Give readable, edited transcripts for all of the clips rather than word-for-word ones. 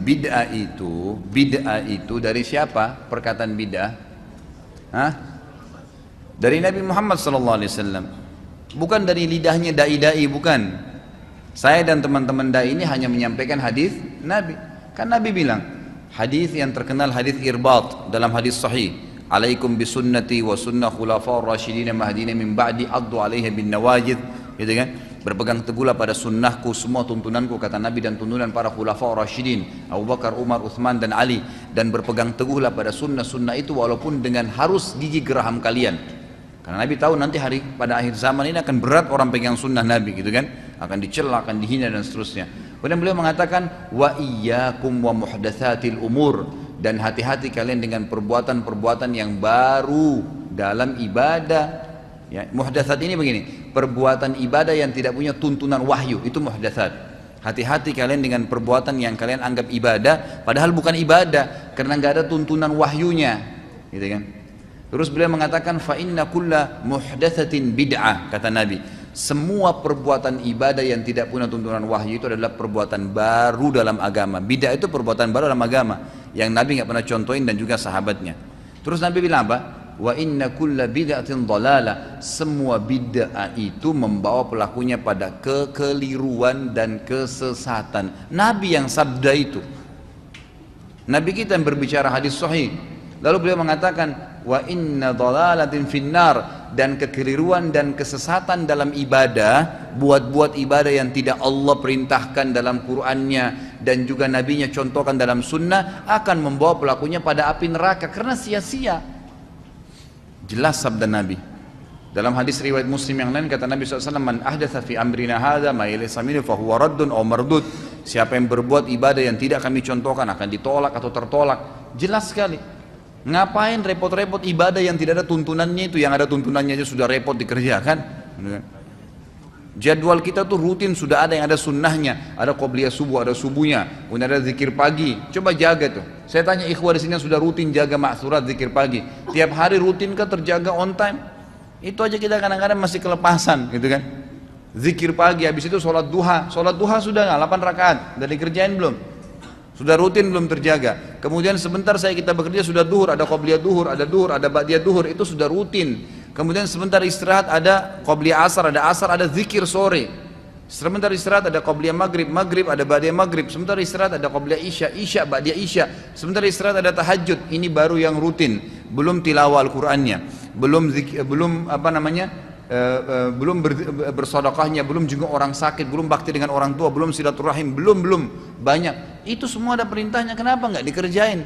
bid'ah itu dari siapa? Perkataan bid'ah? Hah? Dari Nabi Muhammad SAW. Bukan dari lidahnya dai-dai, bukan. Saya dan teman-teman dai ini hanya menyampaikan hadis Nabi. Kan Nabi bilang, hadis yang terkenal hadis irbat dalam hadis sahih, alaikum bisunnati wa sunnah khulafa'ur rasyidin mahdina min ba'di addu alaiha bin nawajid, gitu kan? Berpegang teguhlah pada sunnahku, semua tuntunanku, kata Nabi, dan tuntunan para khulafa'ur rasyidin Abu Bakar, Umar, Uthman dan Ali, dan berpegang teguhlah pada sunnah-sunnah itu walaupun dengan harus gigi geraham kalian. Karena Nabi tahu nanti pada akhir zaman ini akan berat orang pegang sunnah Nabi, gitu kan? Akan dicela, akan dihina dan seterusnya. Kemudian beliau mengatakan wa iyyakum wa muhdatsatil umur, dan hati-hati kalian dengan perbuatan-perbuatan yang baru dalam ibadah. Ya, muhdatsat ini begini, perbuatan ibadah yang tidak punya tuntunan wahyu, itu muhdatsat. Hati-hati kalian dengan perbuatan yang kalian anggap ibadah padahal bukan ibadah karena nggak ada tuntunan wahyunya, gitu kan? Terus beliau mengatakan fa inna kulla muhdatsatin bid'ah, kata Nabi. Semua perbuatan ibadah yang tidak punya tuntunan wahyu itu adalah perbuatan baru dalam agama. Bid'ah itu perbuatan baru dalam agama yang Nabi nggak pernah contohin dan juga sahabatnya. Terus Nabi bilang apa? Wa inna kulla bid'atin dhalalah. Semua bid'ah itu membawa pelakunya pada kekeliruan dan kesesatan. Nabi yang sabda itu. Nabi kita yang berbicara hadis sahih. Lalu beliau mengatakan wa inna dhalalatin finnar, dan kekeliruan dan kesesatan dalam ibadah, buat ibadah yang tidak Allah perintahkan dalam Qur'annya dan juga Nabinya contohkan dalam sunnah, akan membawa pelakunya pada api neraka karena sia-sia. Jelas sabda Nabi. Dalam hadis riwayat Muslim yang lain kata Nabi SAW, man ahdatsa fi amrina hadza ma laysa minhu fa huwa raddun aw mardud. Siapa yang berbuat ibadah yang tidak kami contohkan akan ditolak atau tertolak. Jelas sekali. Ngapain repot-repot ibadah yang tidak ada tuntunannya itu, yang ada tuntunannya aja sudah repot dikerjakan. Jadwal kita tuh rutin sudah ada yang ada sunnahnya, ada qobliyah subuh, ada subuhnya, kemudian ada zikir pagi. Coba jaga tuh. Saya tanya ikhwah di sini yang sudah rutin jaga ma'thurat zikir pagi. Tiap hari rutin kan terjaga on time? Itu aja kita kadang-kadang masih kelepasan, gitu kan? Zikir pagi, habis itu sholat duha. Sholat duha sudah nggak? 8 rakaat, udah dikerjain belum? Sudah rutin belum terjaga. Kemudian sebentar kita bekerja sudah duhur, ada qobliyah duhur, ada ba'diyah duhur, itu sudah rutin. Kemudian sebentar istirahat ada qobliyah asar, ada zikir sore. Sebentar istirahat ada qobliyah maghrib, ada ba'diyah maghrib. Sebentar istirahat ada qobliyah isya, ba'diyah isya. Sebentar istirahat ada tahajud. Ini baru yang rutin. Belum tilawah Al-Qur'annya, belum bersedekahnya, belum juga orang sakit, belum bakti dengan orang tua, belum silaturahim, belum banyak. Itu semua ada perintahnya, kenapa nggak dikerjain?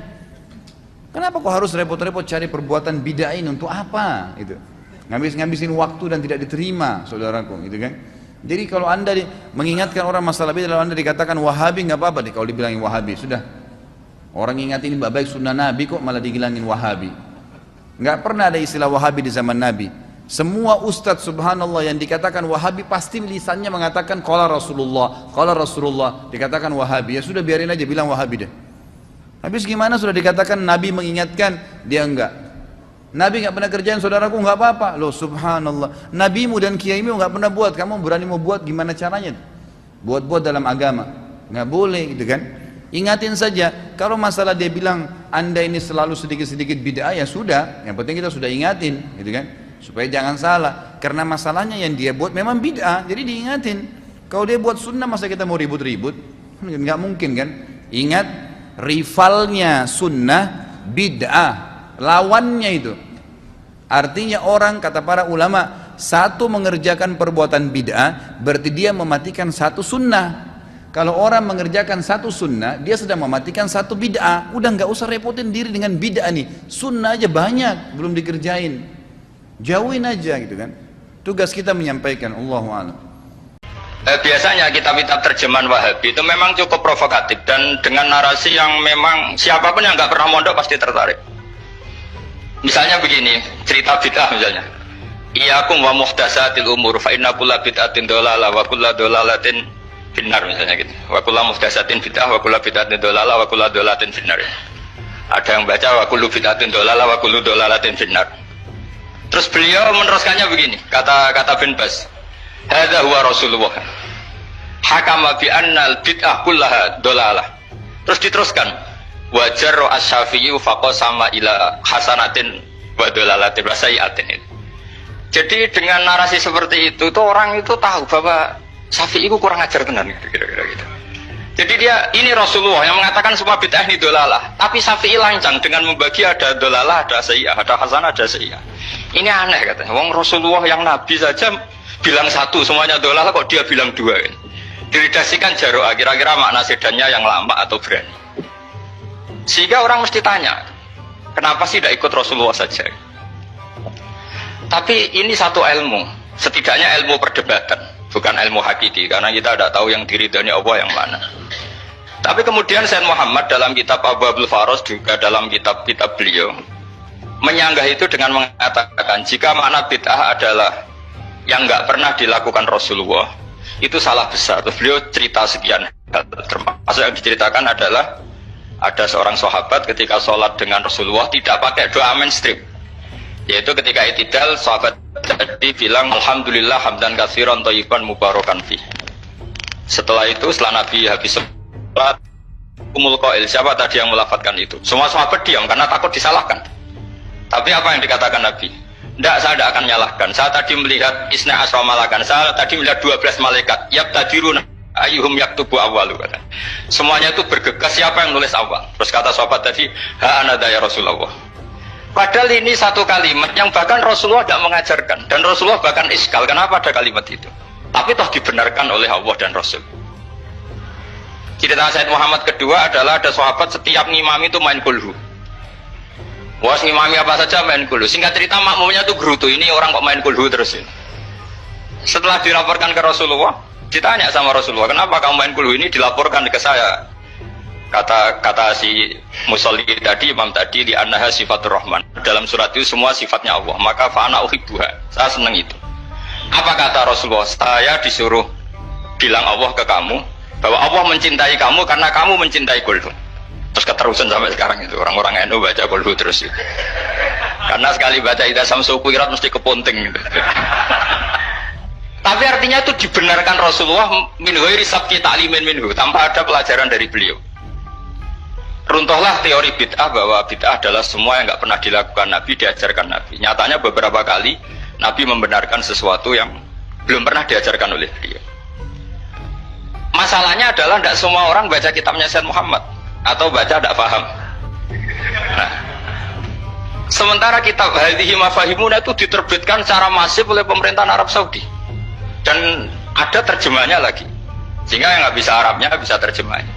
Kenapa kok harus repot-repot cari perbuatan bid'ah ini untuk apa? Itu ngabisin waktu dan tidak diterima, saudaraku, gitu kan? Jadi kalau anda mengingatkan orang masalah bid'ah, kalau anda dikatakan Wahabi nggak apa-apa deh kalau dibilangin Wahabi, sudah. Orang ingatin baik sunnah Nabi kok malah dibilangin Wahabi. Nggak pernah ada istilah Wahabi di zaman Nabi. Semua ustadz subhanallah yang dikatakan Wahabi pasti lisannya mengatakan qala Rasulullah, dikatakan Wahabi. Ya sudah biarin aja bilang Wahabi deh. Habis gimana sudah dikatakan Nabi mengingatkan, dia enggak. Nabi enggak pernah kerjain, saudaraku, enggak apa-apa. Loh subhanallah. Nabimu dan kiaimu enggak pernah buat, kamu berani mau buat, gimana caranya? Buat-buat dalam agama. Enggak boleh gitu kan. Ingatin saja, kalau masalah dia bilang anda ini selalu sedikit-sedikit bid'ah, ya sudah, yang penting kita sudah ingatin gitu kan. Supaya jangan salah, karena masalahnya yang dia buat memang bid'ah, jadi diingatin. Kalau dia buat sunnah masa kita mau ribut-ribut? Nggak mungkin kan. Ingat, rivalnya sunnah bid'ah, lawannya itu. Artinya orang, kata para ulama, satu mengerjakan perbuatan bid'ah berarti dia mematikan satu sunnah. Kalau orang mengerjakan satu sunnah, dia sedang mematikan satu bid'ah. Udah nggak usah repotin diri dengan bid'ah nih, sunnah aja banyak belum dikerjain. Jauhin aja gitu kan. Tugas kita menyampaikan, Allahu a'lam. Biasanya kitab-kitab terjemahan Wahabi itu memang cukup provokatif dan dengan narasi yang memang siapapun yang nggak pernah mondok pasti tertarik. Misalnya begini, cerita bid'ah misalnya. Iyyakum wa muhdatsatil umur fa inna kulla bid'atin dhalalah wa kulla dhalalatin finnar, misalnya gitu. Wa kulla muhdatsatin bid'ah wa kulla bid'atin dhalalah wa kulla dhalalatin finnar. Ada yang baca wa kullu bid'atin dhalalah wa kullu dhalalatin finnar. Terus beliau meneruskannya begini, kata bin Bas, hadza huwa Rasulullah hakama bi annal bid'ah kullaha dhalalah Terus diteruskan, wajar as-Syafi'i faqasama ila hasanatin wa dolalatin wa sayyi'atin. Jadi dengan narasi seperti itu tuh orang itu tahu bahwa Syafi'i itu kurang ajar tenan kira-kira gitu. Jadi dia ini Rasulullah yang mengatakan semua bid'ah ini dolalah, tapi Syafi'i lancang dengan membagi ada dolalah, ada sayyi'ah, ada hasanah, ada sayyi'ah. Ini aneh katanya. Wong Rasulullah yang Nabi saja bilang satu semuanya dolalah, kok dia bilang dua kan? Diredasikan jaro'ah, kira-kira makna sedannya yang lama atau berani. Sehingga orang mesti tanya, kenapa sih tidak ikut Rasulullah saja? Tapi ini satu ilmu, setidaknya ilmu perdebatan, bukan ilmu hakiki, karena kita tidak tahu yang diridhani Allah yang mana. Tapi kemudian Sayyid Muhammad dalam kitab Abwaabul Faros, juga dalam kitab-kitab beliau, menyanggah itu dengan mengatakan, jika makna bid'ah adalah yang nggak pernah dilakukan Rasulullah, itu salah besar. Terus beliau cerita sekian hal, termasuk yang diceritakan adalah ada seorang sahabat ketika sholat dengan Rasulullah tidak pakai doa mainstream, yaitu ketika i'tidal sahabat tadi bilang alhamdulillah hamdan katsiran thayyiban mubarakan fi. Setelah itu setelah Nabi habis sholat, umul qail, siapa tadi yang melafadzkan itu? Semua sahabat diam karena takut disalahkan. Tapi apa yang dikatakan Nabi? Tidak, saya tidak akan menyalahkan. Saya tadi melihat isna asra malakan. Saya tadi melihat 12 malaikat. Yabtadiruna ayyuhum yaktubu awwalu. Semuanya itu bergegas siapa yang nulis awal. Terus kata sahabat tadi, ha anada ya Rasulullah. Padahal ini satu kalimat yang bahkan Rasulullah tidak mengajarkan. Dan Rasulullah bahkan iskal. Kenapa ada kalimat itu? Tapi toh dibenarkan oleh Allah dan Rasul. Cerita Sayyid Muhammad kedua adalah ada sahabat setiap ngimami itu main kulhu. Wah, ngimami apa saja main kulhu. Singkat cerita makmumnya tuh gerutu, ini orang kok main kulhu terus ini. Setelah dilaporkan ke Rasulullah, ditanya sama Rasulullah, kenapa kamu main kulhu? Ini dilaporkan ke saya. Kata si musolli tadi, imam tadi, di annaha sifatur rahman. Dalam surat itu semua sifatnya Allah. Maka fa'ana uhibbuha. Saya senang itu. Apa kata Rasulullah? Saya disuruh bilang Allah ke kamu bahwa Allah mencintai kamu karena kamu mencintai kulhu. Terus keterusan sampai sekarang itu orang-orang NU baca kulhu terus itu. Karena sekali baca idza samsu kuwirat mesti keponting gitu. Tapi artinya itu dibenarkan Rasulullah min ghairi sabqi ta'limin minhu, tanpa ada pelajaran dari beliau. Runtuhlah teori bid'ah bahwa bid'ah adalah semua yang nggak pernah dilakukan Nabi, diajarkan Nabi. Nyatanya beberapa kali Nabi membenarkan sesuatu yang belum pernah diajarkan oleh beliau. Masalahnya adalah tidak semua orang baca kitabnya Sayyid Muhammad atau baca tidak paham. Nah, sementara kitab Hadhihi Mafahimuna itu diterbitkan secara masif oleh pemerintahan Arab Saudi dan ada terjemahnya lagi, sehingga yang nggak bisa Arabnya bisa terjemahnya.